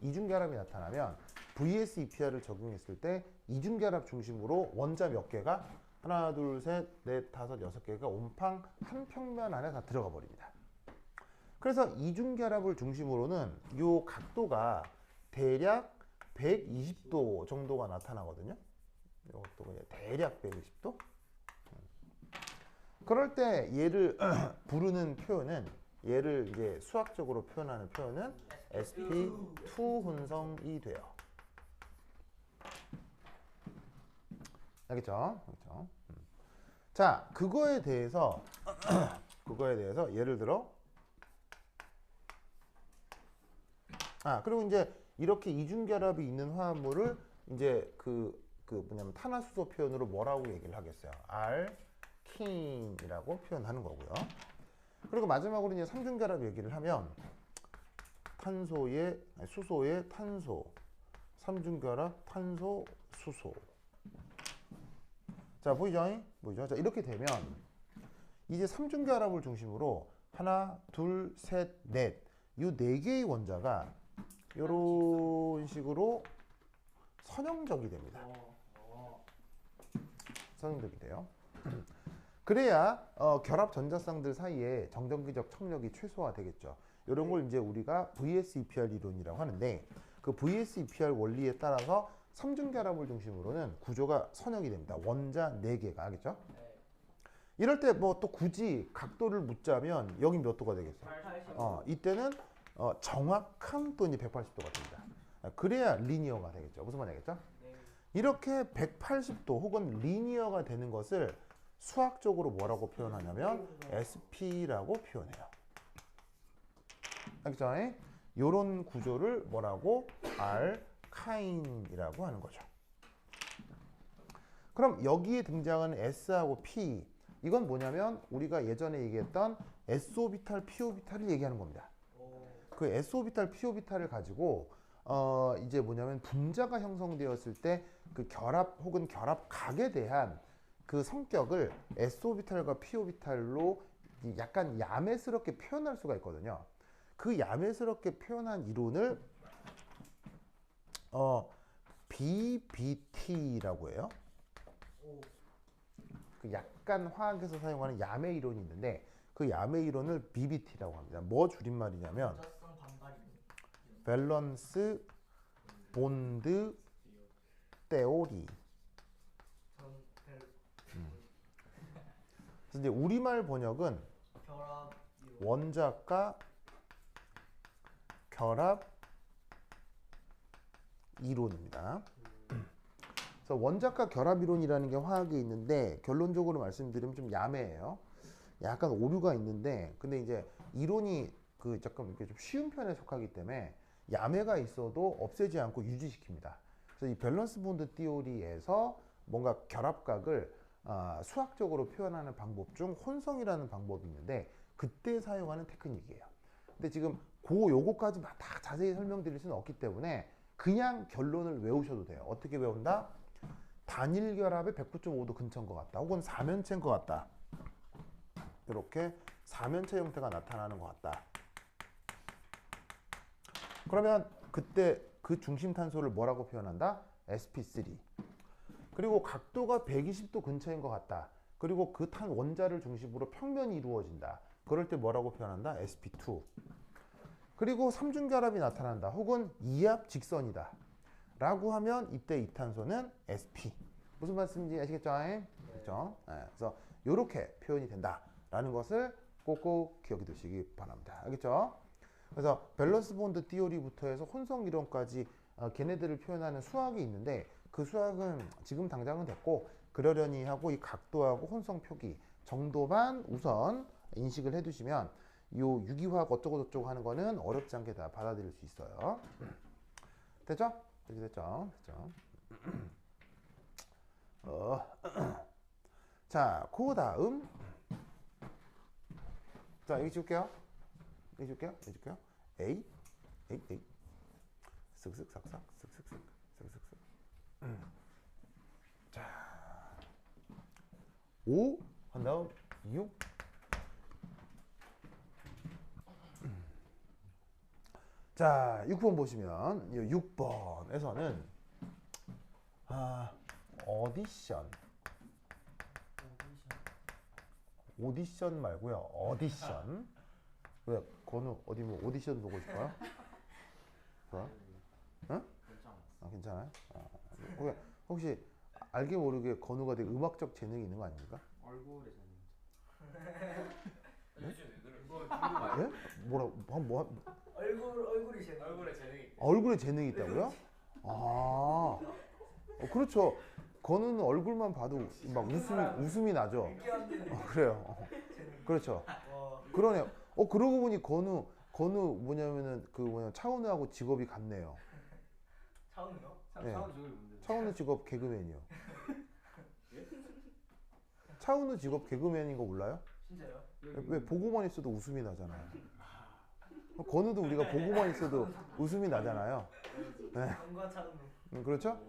이중결합이 나타나면 VS-EPR을 적용했을 때 이중결합 중심으로 원자 몇 개가 하나, 둘, 셋, 넷, 다섯, 여섯 개가 온팡 한 평면 안에 다 들어가 버립니다. 그래서 이중결합을 중심으로는 이 각도가 대략 120도 정도가 나타나거든요. 이것도 그냥 대략 120도. 그럴 때 얘를 부르는 표현은 얘를 이제 수학적으로 표현하는 표현은 sp2 혼성이 돼요. 알겠죠? 그렇죠? 자, 그거에 대해서 예를 들어 그리고 이제 이렇게 이중결합이 있는 화합물을 이제 뭐냐면 탄화수소 표현으로 뭐라고 얘기를 하겠어요? 알킨이라고 표현하는 거고요. 그리고 마지막으로 이제 삼중결합 얘기를 하면 수소의 탄소, 삼중결합 탄소, 수소. 자, 보이죠? 보이죠? 자, 이렇게 되면 이제 삼중결합을 중심으로 하나, 둘, 셋, 넷, 이 네 개의 원자가 이런 식으로 선형적이 됩니다. 선형적이 돼요. 그래야 결합 전자쌍들 사이에 정전기적 청력이 최소화되겠죠. 이런 걸 이제 우리가 VS-EPR 이론이라고 하는데 그 VS-EPR 원리에 따라서 삼중결합을 중심으로는 구조가 선형이 됩니다. 원자 4개가 알겠죠? 이럴 때 뭐 또 굳이 각도를 묻자면 여기 몇 도가 되겠어요? 이때는 정확한 또 이제 180도가 됩니다. 그래야 리니어가 되겠죠. 무슨 말이 알겠죠? 이렇게 180도 혹은 리니어가 되는 것을 수학적으로 뭐라고 표현하냐면 SP라고 표현해요. 알겠죠? 이런 구조를 뭐라고? 알카인이라고 하는 거죠. 그럼 여기에 등장하는 S하고 P, 이건 뭐냐면 우리가 예전에 얘기했던 S오비탈, P오비탈을 얘기하는 겁니다. 그 S오비탈, P오비탈을 가지고 이제 뭐냐면 분자가 형성되었을 때 그 결합 혹은 결합각에 대한 그 성격을 S오비탈과 P오비탈로 약간 야매스럽게 표현할 수가 있거든요. 그 야매스럽게 표현한 이론을 BBT라고 해요. 그 약간 화학에서 사용하는 야매 이론이 있는데 그 야매 이론을 BBT라고 합니다. 뭐 줄임말이냐면 밸런스 본드 테오리. 그래서 이제 우리말 번역은 원자과 결합 이론입니다. 그래서 원자과 결합 이론이라는 게 화학에 있는데 결론적으로 말씀드리면 좀 야매해요. 약간 오류가 있는데 근데 이제 이론이 조금 이렇게 좀 쉬운 편에 속하기 때문에 야매가 있어도 없애지 않고 유지시킵니다. 그래서 이 밸런스 본드 티오리에서 뭔가 결합각을 수학적으로 표현하는 방법 중 혼성이라는 방법이 있는데 그때 사용하는 테크닉이에요. 근데 지금 요거까지 다 자세히 설명드릴 수는 없기 때문에 그냥 결론을 외우셔도 돼요. 어떻게 외운다? 단일 결합에 109.5도 근처인 것 같다. 혹은 사면체인 것 같다. 이렇게 사면체 형태가 나타나는 것 같다. 그러면 그때 그 중심 탄소를 뭐라고 표현한다? sp3. 그리고 각도가 120도 근처인 것 같다. 그리고 그 탄 원자를 중심으로 평면이 이루어진다. 그럴 때 뭐라고 표현한다? sp2. 그리고 삼중결합이 나타난다. 혹은 이합 직선이다. 라고 하면 이때 이 탄소는 sp. 무슨 말씀인지 아시겠죠? 그렇죠? 그래서 이렇게 표현이 된다라는 것을 꼭꼭 기억해 두시기 바랍니다. 알겠죠? 그래서 밸런스 본드 티오리부터 해서 혼성 이론까지 걔네들을 표현하는 수학이 있는데 그 수학은 지금 당장은 됐고 그러려니 하고 이 각도하고 혼성 표기 정도만 우선 인식을 해두시면 요 유기화학 어쩌고저쩌고 하는 거는 어렵지 않게 다 받아들일 수 있어요. 됐죠? 됐죠? 자, 그 다음 자, 여기 줄게요. A 쓱쓱 싹싹 쓱쓱쓱 자, 5 한 다음 6 자, 6번 보시면 이 6번에서는 오디션. 오디션 말고요. 어디션. 왜 건우 어디 뭐 오디션 보고 싶어요? 좋아? 응? 괜찮아요? 혹시 알게 모르게 건우가 되게 음악적 재능이 있는 거 아닙니까?
얼굴에 재능.
예?
얼굴이 제
얼굴에 재능이 있다고요? 그렇죠. 건우는 얼굴만 봐도 막 웃음이 나죠. 그래요. 그렇죠. 그러네요. 그러고 보니 건우 뭐냐면은 차은우하고 직업이 같네요.
차은우요?
네.
차은우 직업이 뭔데?
차은우 직업 개그맨이요. 차은우 직업 개그맨인 거 몰라요?
진짜요?
왜 보고만 있어도 웃음이 나잖아요. 건우도 우리가 보고만 있어도 웃음이 나잖아요. 네.
경과 차은우.
그렇죠?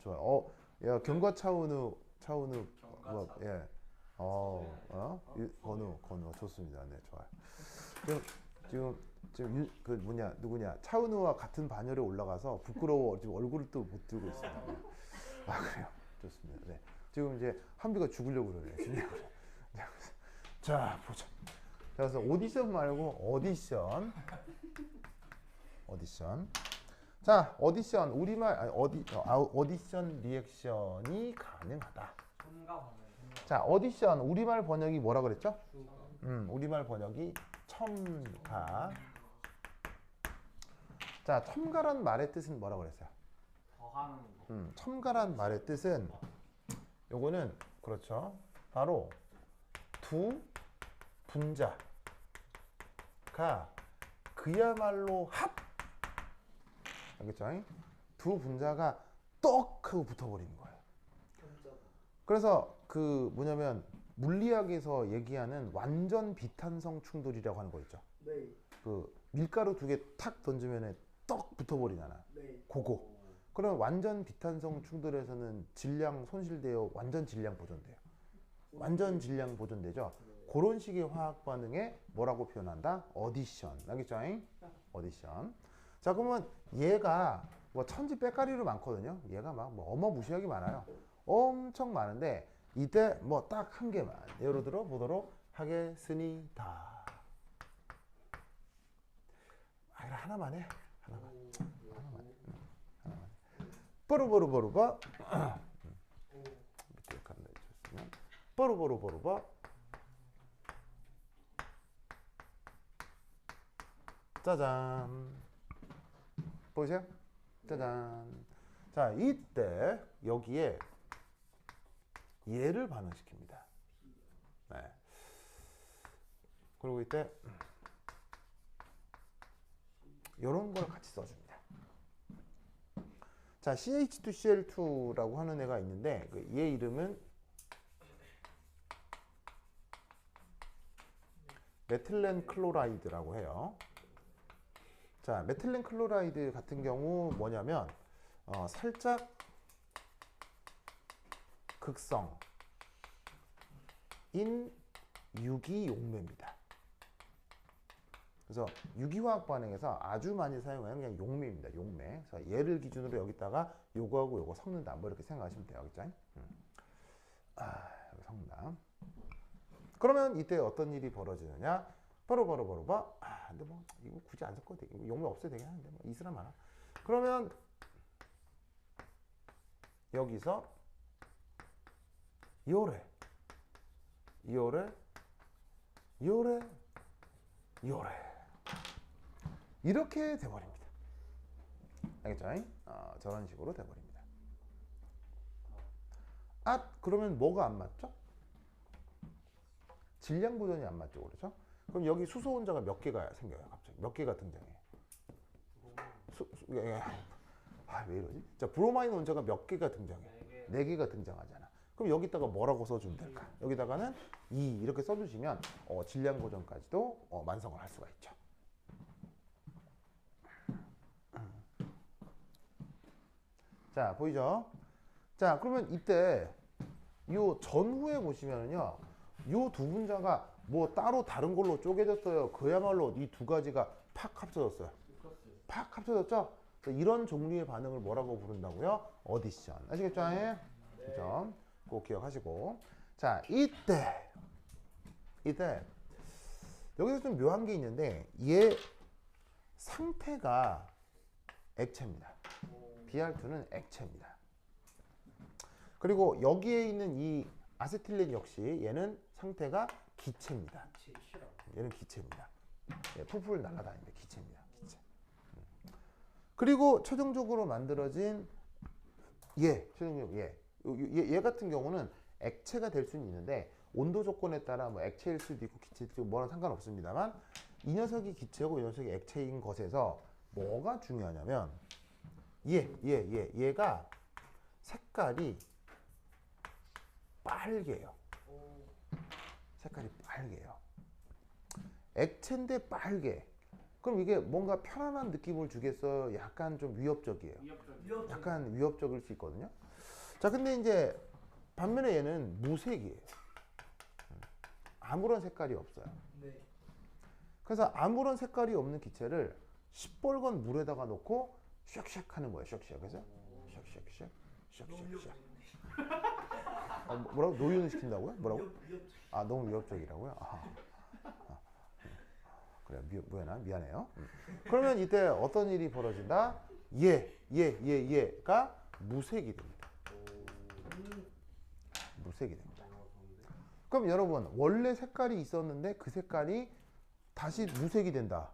좋아요. 야, 경과 차은우 뭐, 예. 건우 좋습니다. 네, 좋아요. 지금 누구냐? 차은우와 같은 반열에 올라가서 부끄러워 지금 얼굴을 또 못 들고 있습니다. 그래요. 좋습니다. 네. 지금 이제 한비가 죽으려고 그러네요. 자, 보자. 그래서 오디션 말고 오디션. 자, 오디션 우리말 오디션 리액션이 가능하다. 자, 오디션 우리말 번역이 뭐라 그랬죠? 우리말 번역이 첨가. 자, 첨가란 말의 뜻은 뭐라 그랬어요?
더하는 거.
첨가란 말의 뜻은 요거는 그렇죠. 바로 두 분자가 그야말로 합. 알겠죠? 두 분자가 떡 하고 붙어버리는 거예요. 그래서 뭐냐면 물리학에서 얘기하는 완전 비탄성 충돌이라고 하는 거 있죠.
네.
밀가루 2개 탁 던지면 떡 붙어버리잖아.
네.
그거. 그럼 완전 비탄성 충돌에서는 질량 손실되어 완전 질량 보존돼요. 완전 질량 보존되죠. 그런 식의 화학 반응에 뭐라고 표현한다? 어디션. 알겠죠? 어디션. 자, 그러면 얘가 뭐 천지 빼까리로 많거든요. 얘가 막 뭐 어마무시하게 많아요. 엄청 많은데 이때 뭐 딱 한 개만 예로 들어 보도록 하겠습니다. 하나만 해. 하나만. 뽀로뽀로뽀로뽀. 밑에 카메라 주시면 뽀로뽀로뽀로뽀. 짜잔. 보이세요? 짜잔. 자, 이때 여기에 얘를 반응시킵니다. 네. 그리고 이때 이런 걸 같이 써줍니다. 자, CH2Cl2라고 하는 애가 있는데 얘 이름은 메틸렌 클로라이드라고 해요. 자, 메틸렌 클로라이드 같은 경우 뭐냐면 살짝 극성인 유기용매입니다. 그래서 유기화학 반응에서 아주 많이 사용하는 그냥 용매입니다. 용매. 그래서 얘를 기준으로 여기다가 요거하고 요거 섞는다. 뭐 이렇게 생각하시면 돼요. 그죠? 여기 섞는다. 그러면 이때 어떤 일이 벌어지느냐? 바로. 근데 뭐 이거 굳이 안 섞어도 되게 용매 없어도 되긴 하는데 뭐 이스라 많아. 그러면 여기서 요래 이렇게 돼버립니다. 알겠죠? 저런 식으로 돼버립니다. 그러면 뭐가 안 맞죠? 질량 보존이 안 맞죠, 그렇죠? 그럼 여기 수소 혼자가 몇 개가 생겨요, 갑자기 몇 개가 등장해요? 왜 이러지? 자, 브로마인 혼자가 몇 개가 등장해? 4개가 등장하잖아. 그럼 여기다가 뭐라고 써주면 될까? 여기다가는 2 이렇게 써주시면 질량 보존까지도 완성을 할 수가 있죠. 자, 보이죠? 자, 그러면 이때 요 전후에 보시면은요, 요 두 분자가 뭐 따로 다른 걸로 쪼개졌어요. 그야말로 이 두 가지가 팍 합쳐졌어요. 팍 합쳐졌죠? 그래서 이런 종류의 반응을 뭐라고 부른다고요? 어디션. 아시겠죠? 그죠? 꼭 기억하시고. 자, 이때 여기서 좀 묘한 게 있는데 얘 상태가 액체입니다. BR2는 액체입니다. 그리고 여기에 있는 이 아세틸렌 역시 얘는 상태가 기체입니다. 얘는 기체입니다. 예, 풀풀 날아다니는데 기체입니다. 기체. 그리고 최종적으로 만들어진 최종적으로 얘 같은 경우는 액체가 될 수는 있는데 온도 조건에 따라 뭐 액체일 수도 있고 기체일 수도 있고 뭐랑 상관없습니다만 이 녀석이 기체고 이 녀석이 액체인 것에서 뭐가 중요하냐면 얘가 색깔이 빨개요. 색깔이 빨개요. 액체인데 빨개. 그럼 이게 뭔가 편안한 느낌을 주겠어요? 약간 좀 위협적이에요. 약간 위협적일 수 있거든요. 자, 근데 이제 반면에 얘는 무색이에요. 아무런 색깔이 없어요.
네.
그래서 아무런 색깔이 없는 기체를 시뻘건 물에다가 놓고 샥샥 하는 거예요. 샥샥. 그래서 샥샥. 뭐라고? 노윤을 시킨다고요? 뭐라고? 아, 너무 위협적이라고요? 그래, 미안해요. 그러면 이때 어떤 일이 벌어진다? 얘가 무색이 됩니다. 무색이 됩니다. 그럼 여러분, 원래 색깔이 있었는데 그 색깔이 다시 무색이 된다.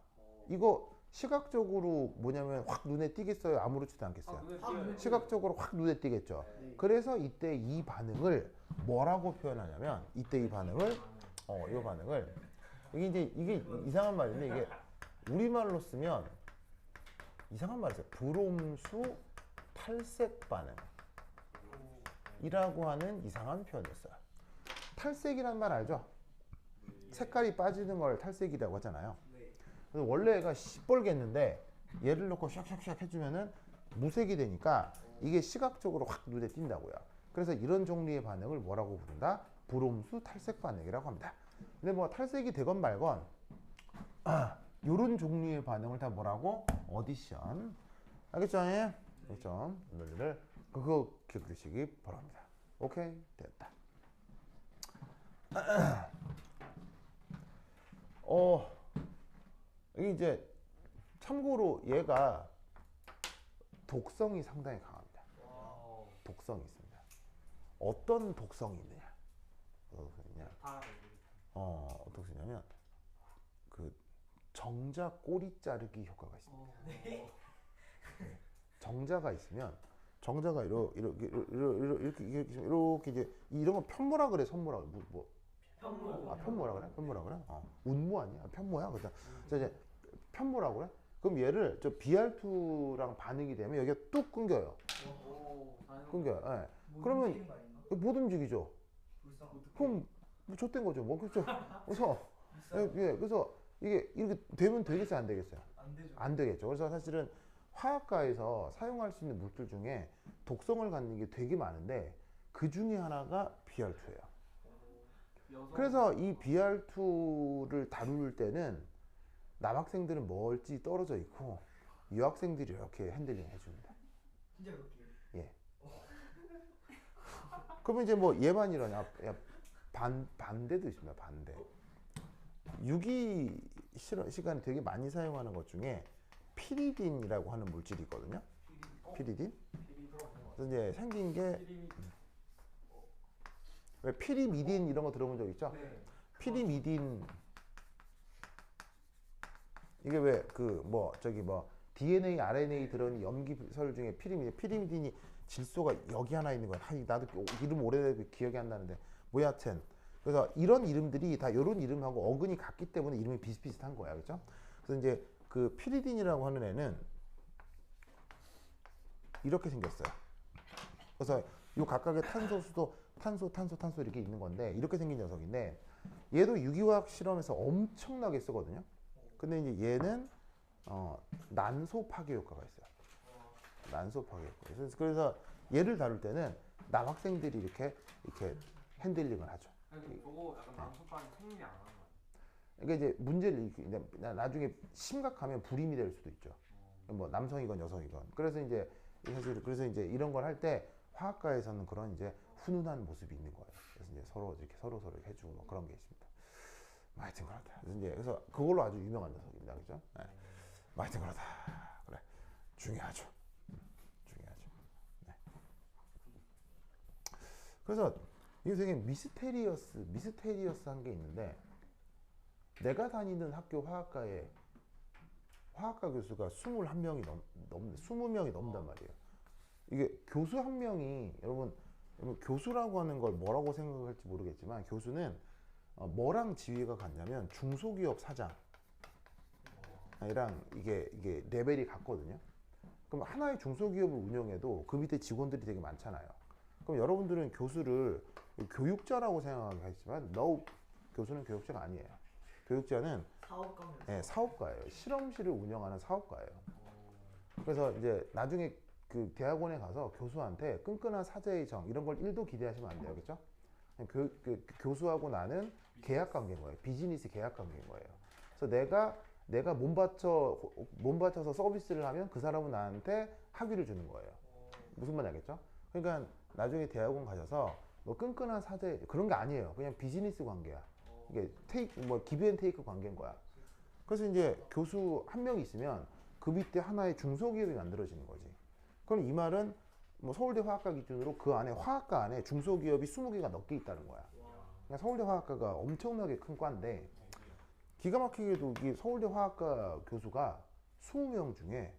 이거 시각적으로 뭐냐면 확 눈에 띄겠어요? 아무렇지도 않겠어요? 시각적으로 확 눈에 띄겠죠. 그래서 이때 이 반응을 뭐라고 표현하냐면 이때 이 반응을 이 반응을 이게 이상한 말인데 이게 우리말로 쓰면 이상한 말이죠. 브롬수 탈색 반응이라고 하는 이상한 표현이었어요. 탈색이란 말 알죠? 색깔이 빠지는 걸 탈색이라고 하잖아요. 그래서 원래 얘가 시뻘겠는데 얘를 넣고 샥샥샥 해주면은 무색이 되니까 이게 시각적으로 확 눈에 띈다고요. 그래서 이런 종류의 반응을 뭐라고 부른다? 브롬수 탈색 반응이라고 합니다. 근데 뭐 탈색이 되건 말건 이런 종류의 반응을 다 뭐라고? 어디션. 알겠죠? 그렇죠? 논리를 그거 기억하시기 바랍니다. 오케이, 됐다. 이게 이제 참고로 얘가 독성이 상당히 강합니다. 독성이 있습니다. 어떤 독성이 있느냐? 어떤 독성이냐면 그 정자 꼬리 자르기 효과가 있습니다. 정자가 있으면 정자가 이렇게 이제 이런 거 편모라 그래, 선모라 그래? 편모라 그래? 편모라 그래? 운모 아니야? 편모야? 그죠? 이제 편모라 그래? 그럼 얘를 저 BR2랑 반응이 되면 여기가 뚝 끊겨요. 끊겨요. 예. 그러면 못 움직이죠. 그럼 뭐 좆된 거죠. 뭐 그렇죠. 그래서 그래서 이게 이렇게 되면 되겠어요, 안 되겠어요? 안 되겠죠. 그래서 사실은 화학과에서 사용할 수 있는 물질 중에 독성을 갖는 게 되게 많은데 그 중에 하나가 BR2예요. 그래서 이 BR2를 다룰 때는 남학생들은 멀찍이 떨어져 있고 유학생들이 이렇게 핸들링 해줍니다.
진짜 그렇게.
예. 그러면 이제 뭐 얘만 이러냐? 반대도 있습니다. 반대. 유기 시간에 되게 많이 사용하는 것 중에 피리딘이라고 하는 물질이 있거든요. 피리딘. 그래서 이제 생긴 게 왜 피리미딘 이런 거 들어본 적 있죠? 피리미딘 이게 왜 그 뭐 저기 뭐 DNA, RNA 들어있는 염기설 중에 피리미딘이 질소가 여기 하나 있는 거야. 나도 이름 오래되고 기억이 안 나는데 뭐 여하튼 그래서 이런 이름들이 다 이런 이름하고 어근이 같기 때문에 이름이 비슷비슷한 거야, 그렇죠? 그래서 이제 그 피리딘이라고 하는 애는 이렇게 생겼어요. 그래서 이 각각의 탄소 수도 탄소 이렇게 있는 건데 이렇게 생긴 녀석인데 얘도 유기화학 실험에서 엄청나게 쓰거든요. 근데 이제 얘는 난소 파괴 효과가 있어요. 난소 파괴 효과. 그래서 얘를 다룰 때는 남학생들이 이렇게 핸들링을 하죠.
그거 약간 난소파는 생리 안 하는 거예요.
그러니까 이제 문제를 나중에 심각하면 불임이 될 수도 있죠. 뭐 남성이건 여성이건. 그래서 이제 사실 그래서 이제 이런 걸 할 때 화학과에서는 그런 이제 훈훈한 모습이 있는 거예요. 그래서 이제 서로 이렇게 서로 해주고 뭐 그런 게 있습니다. 뭐 하여튼 그렇다. 그래서 그걸로 아주 유명한 녀석입니다, 그죠? 네. 뭐 하여튼 그렇다. 그래, 중요하죠. 중요하죠. 네. 그래서 이게 되게 미스테리어스한 게 있는데, 내가 다니는 학교 화학과에 화학과 교수가 21명이 20명이 넘는단 말이에요. 이게 교수 한 명이 여러분 교수라고 하는 걸 뭐라고 생각할지 모르겠지만, 교수는 뭐랑 지위가 같냐면 중소기업 사장이랑 이게 레벨이 같거든요. 그럼 하나의 중소기업을 운영해도 그 밑에 직원들이 되게 많잖아요. 그럼 여러분들은 교수를 교육자라고 생각하겠지만, 교수는 교육자가 아니에요. 교육자는 사업가예요. 실험실을 운영하는 사업가예요. 그래서 이제 나중에 그 대학원에 가서 교수한테 끈끈한 사제의 정 이런 걸 1도 기대하시면 안 돼요, 그렇죠? 교수하고 나는 계약 관계인 거예요. 비즈니스 계약 관계인 거예요. 그래서 내가 몸 바쳐서 서비스를 하면 그 사람은 나한테 학위를 주는 거예요. 무슨 말인지 알겠죠? 그러니까 나중에 대학원 가셔서 뭐 끈끈한 사제 그런 게 아니에요. 그냥 비즈니스 관계야. 이게 기브 앤 테이크 관계인 거야. 그래서 이제 교수 한 명 있으면 그 밑에 하나의 중소기업이 만들어지는 거지. 그럼 이 말은 뭐 서울대 화학과 기준으로 그 안에 화학과 안에 중소기업이 20개가 넘게 있다는 거야. 그러니까 서울대 화학과가 엄청나게 큰 과인데, 기가 막히게도 이 서울대 화학과 교수가 20명 중에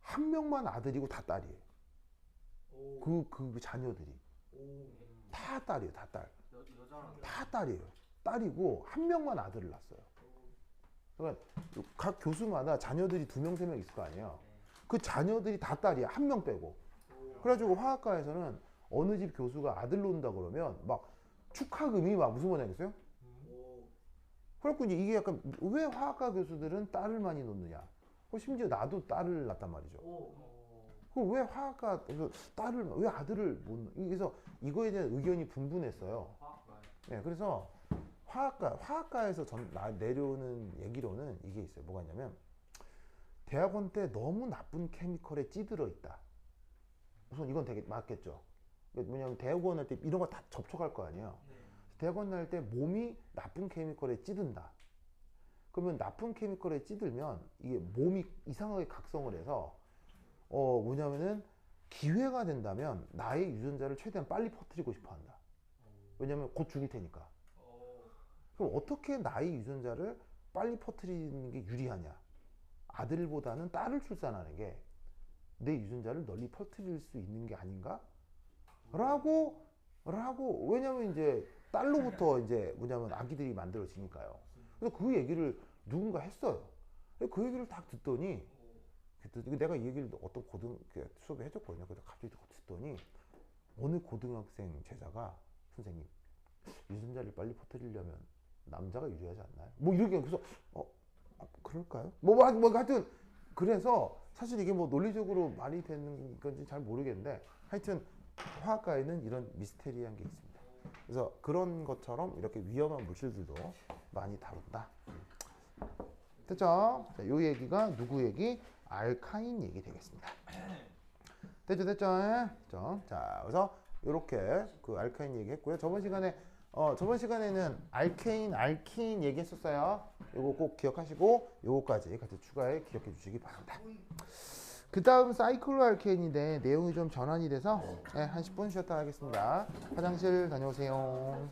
한 명만 아들이고 다 딸이에요. 그 자녀들이 다 딸이에요. 다 딸. 다 딸이에요. 딸이고 한 명만 아들을 낳았어요. 그러니까 각 교수마다 자녀들이 2명, 3명 있을 거 아니에요. 그 자녀들이 다 딸이야. 한 명 빼고. 그래가지고 화학과에서는 어느 집 교수가 아들 낳는다 그러면 막 축하금이 막 무슨 말인지 알겠어요? 그래갖고 이제 이게 약간 왜 화학과 교수들은 딸을 많이 놓느냐. 심지어 나도 딸을 낳단 말이죠. 그럼 왜 화학과에서 왜 아들을 못 낳... 그래서 이거에 대한 의견이 분분했어요. 네, 그래서 화학과에서 내려오는 얘기로는 이게 있어요. 뭐가 있냐면, 대학원 때 너무 나쁜 케미컬에 찌들어 있다. 우선 이건 되게 맞겠죠. 왜냐면 대학원 할 때 이런 거 다 접촉할 거 아니에요. 대학원 날 때 몸이 나쁜 케미컬에 찌든다. 그러면 나쁜 케미컬에 찌들면 이게 몸이 이상하게 각성을 해서 뭐냐면은 기회가 된다면 나의 유전자를 최대한 빨리 퍼뜨리고 싶어 한다. 왜냐면 곧 죽일 테니까. 그럼 어떻게 나의 유전자를 빨리 퍼뜨리는 게 유리하냐? 아들보다는 딸을 출산하는 게 내 유전자를 널리 퍼뜨릴 수 있는 게 아닌가? 라고 왜냐면 이제 딸로부터 이제 뭐냐면 아기들이 만들어지니까요. 그래서 그 얘기를 누군가 했어요. 그 얘기를 딱 듣더니, 내가 이 얘기를 어떤 수업에 해줬거든요. 그래서 갑자기 듣더니 어느 고등학생 제자가, 선생님, 유전자를 빨리 퍼뜨리려면 남자가 유리하지 않나요? 뭐 이렇게. 그래서 그럴까요? 뭐 하여튼 그래서 사실 이게 뭐 논리적으로 말이 되는 건지 잘 모르겠는데, 하여튼 화학과에는 이런 미스테리한 게 있습니다. 그래서 그런 것처럼 이렇게 위험한 물질들도 많이 다룬다. 됐죠? 자, 요 얘기가 누구 얘기? 알카인 얘기 되겠습니다. 됐죠? 자, 그래서 이렇게 그 알카인 얘기했고요. 저번 시간에는 알케인 얘기했었어요. 요거 꼭 기억하시고 요거까지 같이 추가해 기억해 주시기 바랍니다. 그 다음 사이클로 알케인인데 내용이 좀 전환이 돼서 한 10분 쉬었다 하겠습니다. 화장실 다녀오세요.